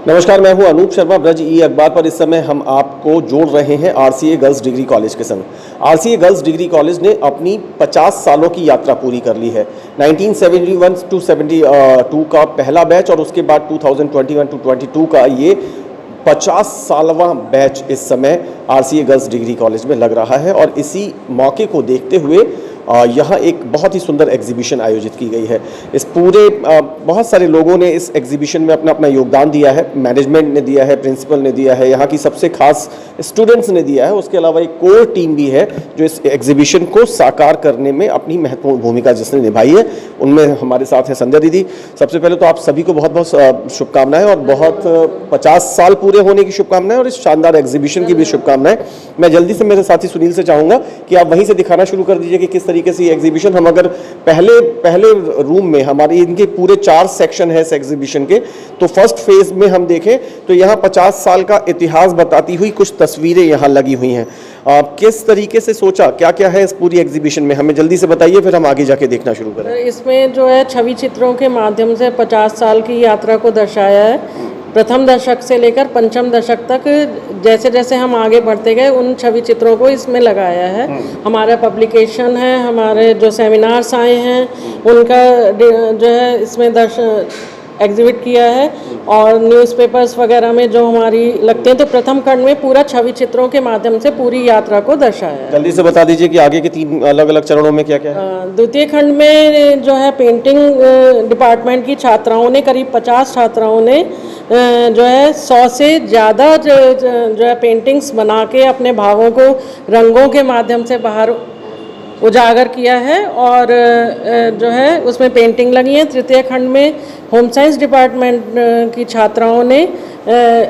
नमस्कार, मैं हूं अनूप शर्मा। ब्रज ई अखबार पर इस समय हम आपको जोड़ रहे हैं आरसीए गर्ल्स डिग्री कॉलेज के संग। आरसीए गर्ल्स डिग्री कॉलेज ने अपनी 50 सालों की यात्रा पूरी कर ली है। 1971 टू 72 का पहला बैच और उसके बाद 2021 टू 22 का ये 50 सालवां बैच इस समय आरसीए गर्ल्स डिग्री कॉलेज में लग रहा है। और इसी मौके को देखते हुए यहाँ एक बहुत ही सुंदर एग्जीबिशन आयोजित की गई है। इस पूरे बहुत सारे लोगों ने इस एग्जीबिशन में अपना अपना योगदान दिया है। मैनेजमेंट ने दिया है, प्रिंसिपल ने दिया है, यहाँ की सबसे खास स्टूडेंट्स ने दिया है। उसके अलावा एक कोर टीम भी है जो इस एग्जीबिशन को साकार करने में अपनी महत्वपूर्ण भूमिका जिसने निभाई है। उनमें हमारे साथ हैं संध्या दीदी। सबसे पहले तो आप सभी को बहुत बहुत शुभकामनाएं और बहुत 50 साल पूरे होने की शुभकामनाएं और इस शानदार एग्जीबिशन की भी शुभकामनाएं। मैं जल्दी से मेरे साथी सुनील से चाहूँगा कि आप वहीं से दिखाना शुरू कर दीजिए कि किस तरीके से एग्जीबिशन। हम अगर पहले रूम में हमारी इनके पूरे 4 सेक्शन है इस एग्जीबिशन के, तो फर्स्ट फेज में हम देखें तो यहाँ 50 साल का इतिहास बताती हुई कुछ तस्वीरें यहाँ लगी हुई हैं। किस तरीके से सोचा, क्या क्या है इस पूरी एग्जीबिशन में, हमें जल्दी से बताइए, फिर हम आगे जाके देखना शुरू करें। इसमें जो है छवि चित्रों के माध्यम से 50 साल की यात्रा को दर्शाया है। प्रथम दशक से लेकर पंचम दशक तक जैसे जैसे हम आगे बढ़ते गए उन छवि चित्रों को इसमें लगाया है। हमारा पब्लिकेशन है, हमारे जो सेमिनार्स आए हैं उनका जो है इसमें एग्जिबिट किया है और न्यूज़पेपर्स वगैरह में जो हमारी लगते हैं। तो प्रथम खंड में पूरा छवि चित्रों के माध्यम से पूरी यात्रा को दर्शाया है। जल्दी से बता दीजिए कि आगे के 3 अलग अलग चरणों में क्या क्या है। द्वितीय खंड में जो है पेंटिंग डिपार्टमेंट की छात्राओं ने, करीब 50 छात्राओं ने जो है 100 से ज़्यादा जो है पेंटिंग्स बना के अपने भावों को रंगों के माध्यम से बाहर उजागर किया है और जो है उसमें पेंटिंग लगी है। तृतीय खंड में होम साइंस डिपार्टमेंट की छात्राओं ने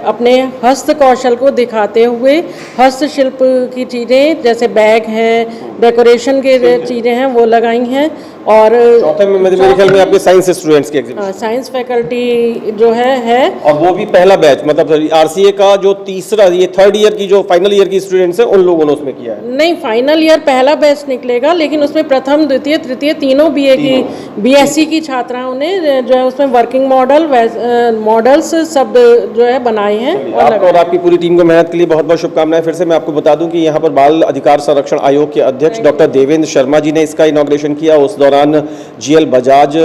अपने हस्त कौशल को दिखाते हुए हस्तशिल्प की चीज़ें जैसे बैग हैं, डेकोरेशन के चीज़ें हैं वो लगाई हैं। और चौथे में मेरे ख्याल में आपके साइंस स्टूडेंट्स की एग्जीबिशन, साइंस फैकल्टी जो है और वो भी पहला बैच, मतलब आरसीए का जो तीसरा, ये 3rd ईयर की जो फाइनल ईयर की स्टूडेंट्स हैं उन लोगों ने उसमें किया है। नहीं, फाइनल ईयर पहला बैच निकलेगा, लेकिन उसमें प्रथम द्वितीय तृतीय तीनों बीए की बीएससी की छात्राओं ने जो है उसमें वर्किंग मॉडल्स सब जो है बनाए हैं। आपको और आपकी पूरी टीम को मेहनत के लिए बहुत बहुत शुभकामनाएं। फिर से मैं आपको बता दूं कि यहाँ पर बाल अधिकार संरक्षण आयोग के अध्यक्ष डॉक्टर देवेंद्र शर्मा जी ने इसका इनॉग्रेशन किया। उस दौरान जीएल बजाज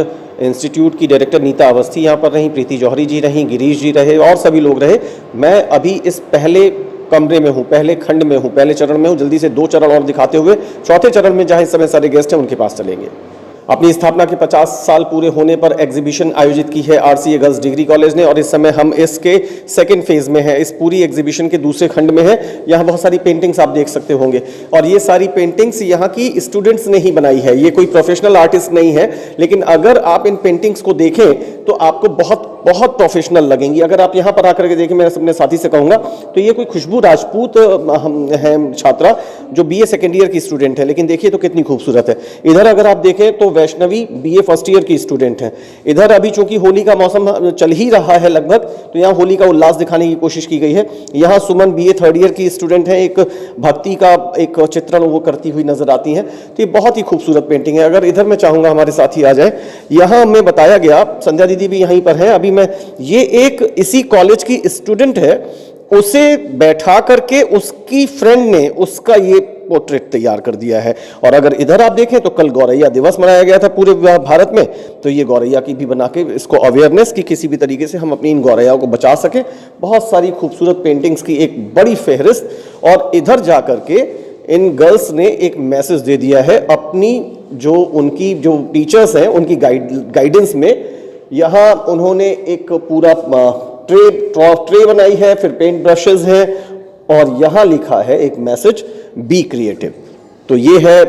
इंस्टीट्यूट की डायरेक्टर नीता अवस्थी यहाँ पर रहीं, प्रीति जौहरी जी रहीं, गिरीश जी रहे और सभी लोग रहे। मैं अभी इस पहले कमरे में हूँ, पहले खंड में हूँ, पहले चरण में हूँ। जल्दी से 2 चरण और दिखाते हुए चौथे चरण में जहाँ इस समय सारे गेस्ट हैं उनके पास चलेंगे। अपनी स्थापना के 50 साल पूरे होने पर एग्जीबिशन आयोजित की है आरसीए गर्ल्स डिग्री कॉलेज ने और इस समय हम इसके सेकंड फेज में हैं। इस पूरी एग्जीबिशन के दूसरे खंड में है। यहाँ बहुत सारी पेंटिंग्स आप देख सकते होंगे और ये सारी पेंटिंग्स यहाँ की स्टूडेंट्स ने ही बनाई है। ये कोई प्रोफेशनल आर्टिस्ट नहीं है, लेकिन अगर आप इन पेंटिंग्स को देखें तो आपको बहुत बहुत प्रोफेशनल लगेंगी। अगर आप यहाँ पर आकर के देखें, मैं अपने साथी से कहूँगा, तो ये कोई खुशबू राजपूत है छात्रा जो बीए सेकेंड ईयर की स्टूडेंट है, लेकिन देखिए तो कितनी खूबसूरत है। इधर अगर आप देखें तो वैष्णवी बीए फर्स्ट ईयर की स्टूडेंट है। इधर अभी चूंकि होली का मौसम चल ही रहा है लगभग, तो यहाँ होली का उल्लास दिखाने की कोशिश की गई है। यहाँ सुमन बीए 3rd ईयर की स्टूडेंट है, एक भक्ति का एक चित्रण वो करती हुई नजर आती हैं। तो ये बहुत ही खूबसूरत पेंटिंग है। अगर इधर मैं चाहूँगा हमारे साथी आ जाए। यहाँ हमें बताया गया, संध्या दीदी भी यहीं पर है, अभी मैं ये एक इसी कॉलेज की स्टूडेंट है, उसे बैठा करके उसकी फ्रेंड ने उसका ये पोर्ट्रेट तैयार कर दिया है। और अगर इधर आप देखें तो कल गौरैया दिवस मनाया गया था पूरे भारत में, तो ये गौरैया की भी बना के इसको अवेयरनेस की किसी भी तरीके से हम अपनी इन गौरैयाओं को बचा सके। बहुत सारी खूबसूरत पेंटिंग्स की एक बड़ी फहरिस्त। और इधर जा करके इन गर्ल्स ने एक मैसेज दे दिया है अपनी जो उनकी जो टीचर्स हैं उनकी गाइडेंस में। यहाँ उन्होंने एक पूरा ट्रे बनाई है, फिर पेंट ब्रशेस हैं और यहाँ लिखा है एक मैसेज, बी क्रिएटिव। तो ये है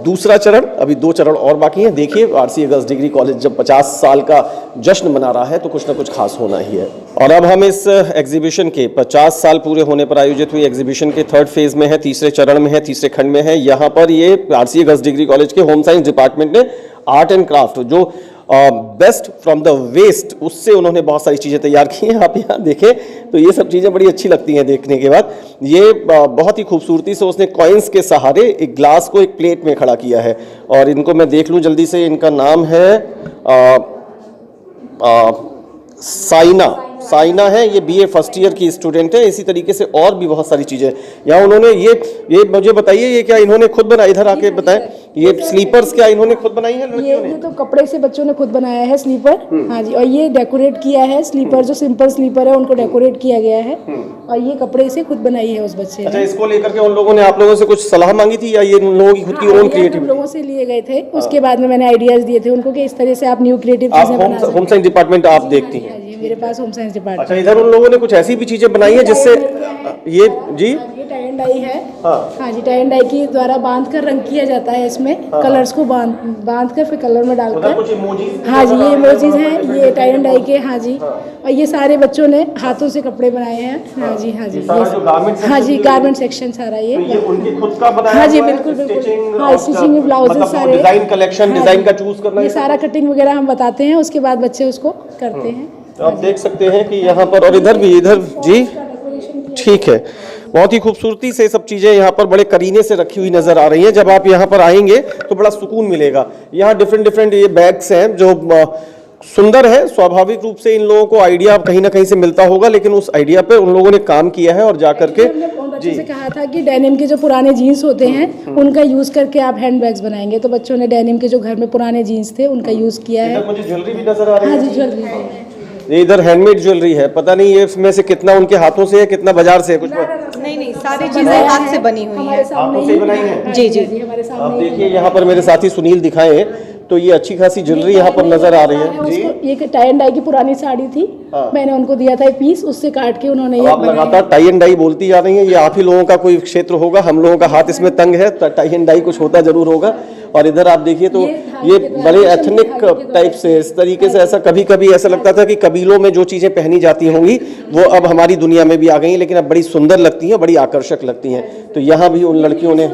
दूसरा चरण। अभी 2 चरण और बाकी हैं। देखिए, आरसीए गर्ल्स डिग्री कॉलेज जब 50 साल का जश्न मना रहा है तो कुछ ना कुछ खास होना ही है। और अब हम इस एग्जीबिशन के 50 साल पूरे होने पर आयोजित हुई एग्जीबिशन के 3rd फेज में है, तीसरे चरण में है, तीसरे खंड में है। यहाँ पर ये आरसीए गर्ल्स डिग्री कॉलेज के होम साइंस डिपार्टमेंट ने आर्ट एंड क्राफ्ट जो बेस्ट फ्रॉम द वेस्ट, उससे उन्होंने बहुत सारी चीज़ें तैयार की हैं। आप यहाँ देखें तो ये सब चीज़ें बड़ी अच्छी लगती हैं देखने के बाद। ये बहुत ही खूबसूरती से उसने कॉइन्स के सहारे एक ग्लास को एक प्लेट में खड़ा किया है। और इनको मैं देख लूँ जल्दी से, इनका नाम है साइना साइना है, ये बीए फर्स्ट ईयर की स्टूडेंट है। इसी तरीके से और भी बहुत सारी चीज़ें यहाँ उन्होंने ये मुझे बताइए, ये क्या इन्होंने खुद बनाया? इधर आके बताएं, ये स्लीपर्स क्या इन्होंने खुद बनाई है लड़कियों ने? ये तो कपड़े से बच्चों ने खुद बनाया है स्लीपर। हाँ जी, और ये डेकोरेट किया है स्लीपर, जो सिंपल स्लीपर है उनको डेकोरेट किया गया है, और ये कपड़े से खुद बनाई है उस बच्चे अच्छा, ने। इसको लेकर के उन लोगों ने आप लोगों से कुछ सलाह मांगी थी या ये उन लोगों की खुद की ओन हम क्रिएटिविटी? लोगों से लिए गए थे, उसके बाद में मैंने आइडियाज दिए थे उनको कि इस तरह से आप न्यू क्रिएटिव आप चीजें बना सकते होम साइंस डिपार्टमेंट आप देखती हैं? हैं। हाँ जी, मेरे पास होम साइंस डिपार्टमेंट। अच्छा, इधर उन लोगों ने कुछ ऐसी भी चीजें बनाई है जिससे ये जी ये टाई एंड डाई है। हाँ। हाँ जी, टाई एंड डाई के द्वारा बांध कर रंग किया जाता है इसमें, कलर्स को बांध कर फिर कलर में उधर डालकर। कुछ इमोजीज। हाँ जी, ये इमोजीज हैं, ये टाई एंड डाई के। हाँ जी, और ये सारे बच्चों ने हाथों से कपड़े बनाए हैं। हाँ जी, हाँ जी, सारा जो गारमेंट हाँ जी, गारमेंट सेक्शन सारा ये ये। उनके खुद का बनाया हाँ जी, हुआ है? बिल्कुल, बिल्कुल। स्टिचिंग हाँ, स्टिचिंग में ब्लाउजेस मतलब सारे। डिजाइन कलेक्शन, हाँ डिजाइन जी। का चूज करना ये सारा कटिंग वगैरह हम बताते हैं, उसके बाद बच्चे उसको करते हैं। तो आप देख सकते हैं कि यहाँ पर, और इधर भी, इधर जी ठीक है, बहुत ही खूबसूरती से सब चीज़ें यहाँ पर बड़े करीने से रखी हुई नज़र आ रही हैं। जब आप यहाँ पर आएंगे तो बड़ा सुकून मिलेगा। यहाँ डिफरेंट डिफरेंट ये बैग्स हैं जो सुंदर है। स्वाभाविक रूप से इन लोगों को आइडिया कहीं ना कहीं से मिलता होगा, लेकिन उस आइडिया पे उन लोगों ने काम किया है और जा करके बच्चों से कहा था कि डेनिम के जो पुराने जीन्स होते हैं उनका यूज करके आप हैंड बैग्स बनाएंगे, तो बच्चों ने डेनिम के जो घर में पुराने जीन्स थे उनका यूज किया है। इधर मुझे ज्वेलरी भी नजर आ रही हाँ है। जी, ज्वेलरी। ये इधर हैंडमेड ज्वेलरी है, पता नहीं ये इसमें से कितना उनके हाथों से है, कितना बाजार से है, कुछ नहीं, सारी चीजें हाथ से बनी हुई हमारे हैं। सामने हाथों से ही बनाई है? हाँ जी, जी। हमारे आप सामने देखिए यहाँ पर मेरे साथी सुनील दिखाएं तो ये अच्छी खासी ज्वेलरी यहाँ पर नजर आ रही है जी। उसको ये टाई एंड डाई की पुरानी साड़ी थी, मैंने उनको दिया था एक पीस, उससे काट के उन्होंने अब ये आप लगातार टाई एंड डाई बोलती जा रही हैं, ये आप ही लोगों का कोई क्षेत्र होगा, हम लोगों का हाथ इसमें तंग है, तो टाई एंड डाई कुछ होता जरूर होगा। और इधर आप देखिए तो ये बड़े एथनिक टाइप से, इस तरीके से, ऐसा कभी कभी ऐसा लगता था कि कबीलों में जो चीज़ें पहनी जाती होंगी वो अब हमारी दुनिया में भी आ गई हैं, लेकिन अब बड़ी सुंदर लगती हैं, बड़ी आकर्षक लगती हैं। तो यहाँ भी उन लड़कियों ने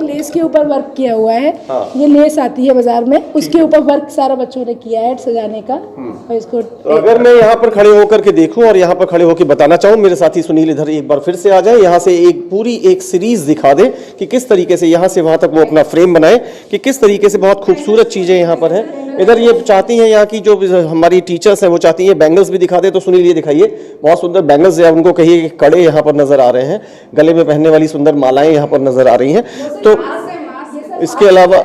लेस के ऊपर वर्क किया हुआ है। ये लेस आती है बाजार में, उसके ऊपर वर्क सारा बच्चों ने किया है सजाने का। और इसको तो अगर मैं यहाँ पर खड़े होकर के देखूं और यहाँ पर खड़े होकर बताना चाहूँ, मेरे साथी सुनील इधर एक बार फिर से आ जाए, यहाँ से एक पूरी एक सीरीज दिखा दे कि किस तरीके से यहाँ से वहाँ तक वो अपना फ्रेम बनाए, कि किस तरीके से बहुत खूबसूरत चीज़ें यहाँ पर हैं। इधर ये चाहती हैं, यहाँ की जो हमारी टीचर्स हैं वो चाहती हैं बैंगल्स भी दिखा दे, तो सुनील ये दिखाइए, बहुत सुंदर बैंगल्स है, उनको कहिए कि कड़े यहाँ पर नजर आ रहे हैं, गले में पहनने वाली सुंदर मालाएं यहाँ पर नजर आ रही हैं। तो इसके अलावा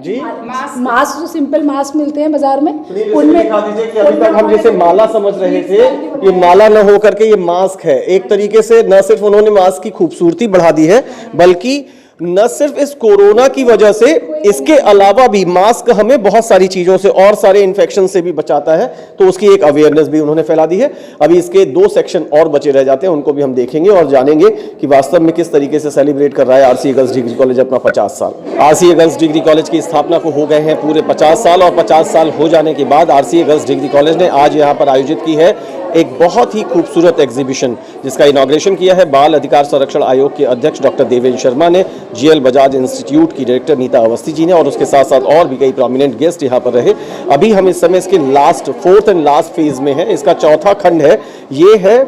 जी मास्क, जो सिंपल मास्क मिलते हैं बाजार में, उनमें दिखा दीजिए कि अभी तक हम जैसे माला समझ रहे थे, ये माला न होकर के ये मास्क है। एक तरीके से न सिर्फ उन्होंने मास्क की खूबसूरती बढ़ा दी है, बल्कि न सिर्फ इस कोरोना की वजह से, इसके अलावा भी मास्क हमें बहुत सारी चीजों से और सारे इन्फेक्शन से भी बचाता है, तो उसकी एक अवेयरनेस भी उन्होंने फैला दी है। अभी इसके 2 सेक्शन और बचे रह जाते हैं, उनको भी हम देखेंगे और जानेंगे कि वास्तव में किस तरीके से सेलिब्रेट कर रहा है आरसीए गर्ल्स डिग्री कॉलेज अपना 50 साल। आरसीए गर्ल्स डिग्री कॉलेज की स्थापना को हो गए हैं पूरे 50 साल, और 50 साल हो जाने के बाद आरसीए गर्ल्स डिग्री कॉलेज ने आज यहाँ पर आयोजित की है एक बहुत ही खूबसूरत एग्जीबिशन, जिसका इनॉग्रेशन किया है बाल अधिकार संरक्षण आयोग के अध्यक्ष डॉक्टर देवेंद्र शर्मा ने, जीएल बजाज इंस्टीट्यूट की डायरेक्टर नीता अवस्थी जी ने, और उसके साथ साथ और भी कई प्रोमिनेंट गेस्ट यहाँ पर रहे। अभी हम इस समय इसके फोर्थ एंड लास्ट फेज में है, इसका चौथा खंड है। ये है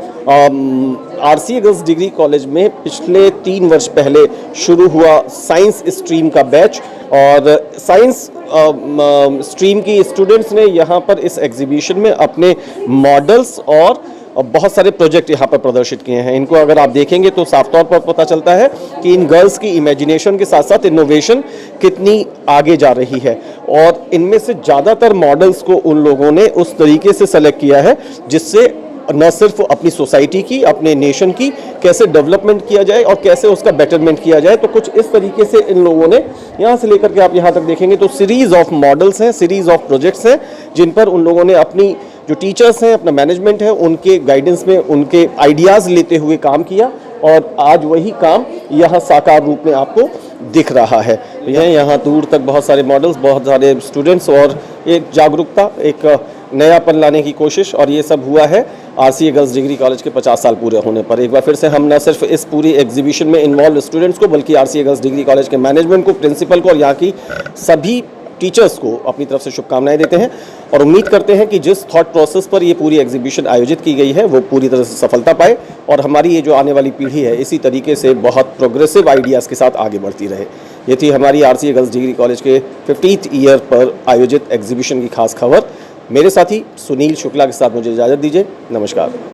आरसीए गर्ल्स डिग्री कॉलेज में पिछले 3 वर्ष पहले शुरू हुआ साइंस स्ट्रीम का बैच, और साइंस स्ट्रीम की स्टूडेंट्स ने यहाँ पर इस एग्जीबिशन में अपने मॉडल्स और बहुत सारे प्रोजेक्ट यहाँ पर प्रदर्शित किए हैं। इनको अगर आप देखेंगे तो साफ तौर पर पता चलता है कि इन गर्ल्स की इमेजिनेशन के साथ साथ इनोवेशन कितनी आगे जा रही है, और इनमें से ज़्यादातर मॉडल्स को उन लोगों ने उस तरीके से सेलेक्ट किया है जिससे न सिर्फ अपनी सोसाइटी की, अपने नेशन की कैसे डेवलपमेंट किया जाए और कैसे उसका बेटरमेंट किया जाए। तो कुछ इस तरीके से इन लोगों ने यहाँ से लेकर के आप यहाँ तक देखेंगे तो सीरीज ऑफ मॉडल्स हैं, सीरीज ऑफ प्रोजेक्ट्स हैं, जिन पर उन लोगों ने अपनी जो टीचर्स हैं, अपना मैनेजमेंट है, उनके गाइडेंस में उनके आइडियाज़ लेते हुए काम किया, और आज वही काम यहाँ साकार रूप में आपको दिख रहा है। यहाँ दूर तक बहुत सारे मॉडल्स, बहुत सारे स्टूडेंट्स, और एक जागरूकता, एक नयापन लाने की कोशिश, और ये सब हुआ है आरसीए गर्ल्स डिग्री कॉलेज के 50 साल पूरे होने पर। एक बार फिर से हम न सिर्फ इस पूरी एग्जीबिशन में इन्वॉल्व स्टूडेंट्स को, बल्कि आरसीए गर्ल्स डिग्री कॉलेज के मैनेजमेंट को, प्रिंसिपल को और यहाँ की सभी टीचर्स को अपनी तरफ से शुभकामनाएं देते हैं, और उम्मीद करते हैं कि जिस थॉट प्रोसेस पर ये पूरी एग्जीबिशन आयोजित की गई है वो पूरी तरह से सफलता पाए, और हमारी ये जो आने वाली पीढ़ी है इसी तरीके से बहुत प्रोग्रेसिव आइडियाज़ के साथ आगे बढ़ती रहे। ये थी हमारी आरसीए गर्ल्स डिग्री कॉलेज के 50th ईयर पर आयोजित एग्जीबिशन की खास खबर। मेरे साथी सुनील शुक्ला के साथ मुझे इजाज़त दीजिए। नमस्कार।